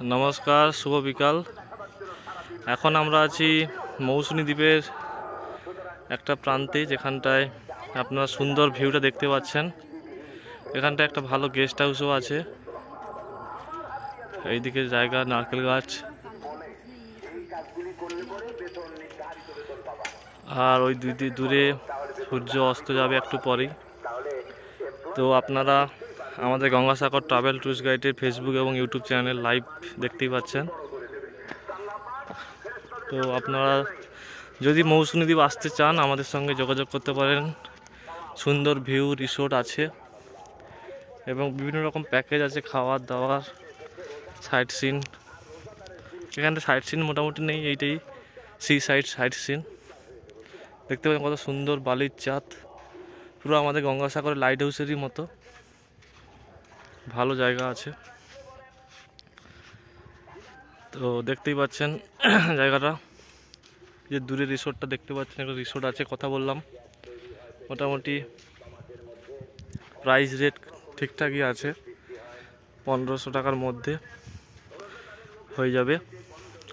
নমস্কার, শুভ বিকাল। এখন আমরা আছি মৌসুনী দ্বীপের একটা প্রান্তে, যেখানটায় আপনারা সুন্দর ভিউটা দেখতে পাচ্ছেন। এখানটায় একটা ভালো গেস্ট হাউসও আছে। এইদিকে জায়গা, নারকেল গাছ, আর ওই দূরে সূর্য অস্ত যাবে একটু পরেই। তো আপনারা আমাদের গঙ্গাসাগর ট্রাভেল ট্যুরিস্ট গাইডের ফেসবুক এবং ইউটিউব চ্যানেল লাইভ দেখতেই পাচ্ছেন। তো আপনারা যদি মৌসুনী দ্বীপ আসতে চান আমাদের সঙ্গে যোগাযোগ করতে পারেন। সুন্দর ভিউ রিসোর্ট আছে এবং বিভিন্ন রকম প্যাকেজ আছে, খাওয়ার দাওয়ার, সাইট সিন। এখানে সাইট সিন মোটামুটি নেই, এইটাই সি সাইট সিন। দেখতে পাচ্ছেন কত সুন্দর বালির চাঁদ, পুরো আমাদের গঙ্গাসাগরের লাইট হাউসেরই মতো ভালো জায়গা আছে। তো দেখতেই পাচ্ছেন জায়গাটা, যে দূরে রিসোর্টটা দেখতে পাচ্ছেন, একটা রিসোর্ট আছে। কথা বললাম, মোটামুটি প্রাইস রেট ঠিকঠাকই আছে, 1500 টাকার মধ্যে হয়ে যাবে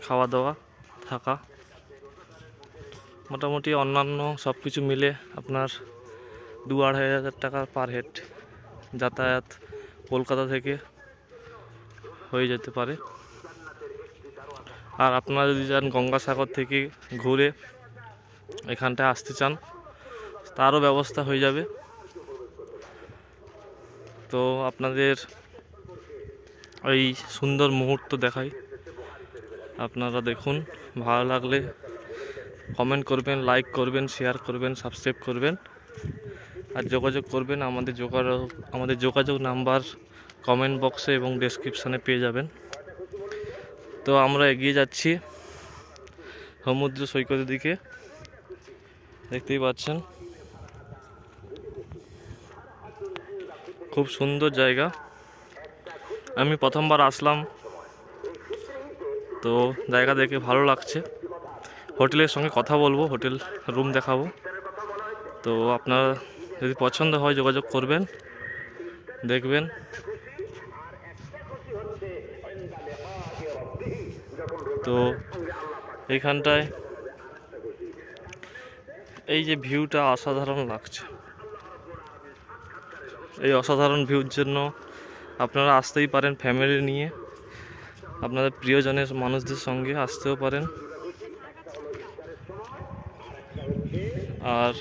খাওয়া দাওয়া থাকা। মোটামুটি অন্যান্য সব কিছু মিলে আপনার 2-2500 টাকা পার হেড যাতায়াত কলকাতা থেকে হয়ে যেতে পারে। আর আপনারা যদি চান গঙ্গাসাগর থেকে ঘুরে এখানটায় আসতে চান, তারও ব্যবস্থা হয়ে যাবে। তো আপনাদের এই সুন্দর মুহূর্ত দেখাই, আপনারা দেখুন। ভালো লাগলে কমেন্ট করবেন, লাইক করবেন, শেয়ার করবেন, সাবস্ক্রাইব করবেন, আর যোগাযোগ করবেন। আমাদের যোগাযোগ নাম্বার কমেন্ট বক্সে এবং ডেসক্রিপশানে পেয়ে যাবেন। তো আমরা এগিয়ে যাচ্ছি সমুদ্র সৈকতের দিকে, দেখতেই পাচ্ছেন। খুব সুন্দর জায়গা, আমি প্রথমবার আসলাম, তো জায়গা দেখে ভালো লাগছে। হোটেলের সঙ্গে কথা বলবো, হোটেল রুম দেখাবো। তো আপনারা যদি পছন্দ হয় যোগাযোগ করবেন, দেখবেন। তো এইখানটায় এই যে ভিউটা অসাধারণ লাগছে, এই অসাধারণ ভিউর জন্য আপনারা আসতেই পারেন ফ্যামিলি নিয়ে, আপনাদের প্রিয়জনের মানুষদের সঙ্গে আসতেও পারেন। আর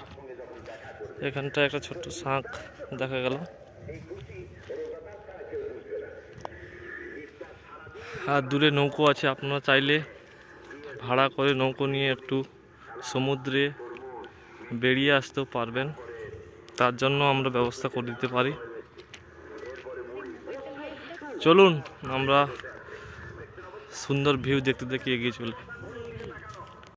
এখানটায় একটা ছোট্ট শাঁখ দেখা গেল, আর দূরে নৌকো আছে। আপনারা চাইলে ভাড়া করে নৌকো নিয়ে একটু সমুদ্রে বেরিয়ে আসতেও পারবেন, তার জন্য আমরা ব্যবস্থা করে দিতে পারি। চলুন আমরা সুন্দর ভিউ দেখতে দেখতে এগিয়ে চলি।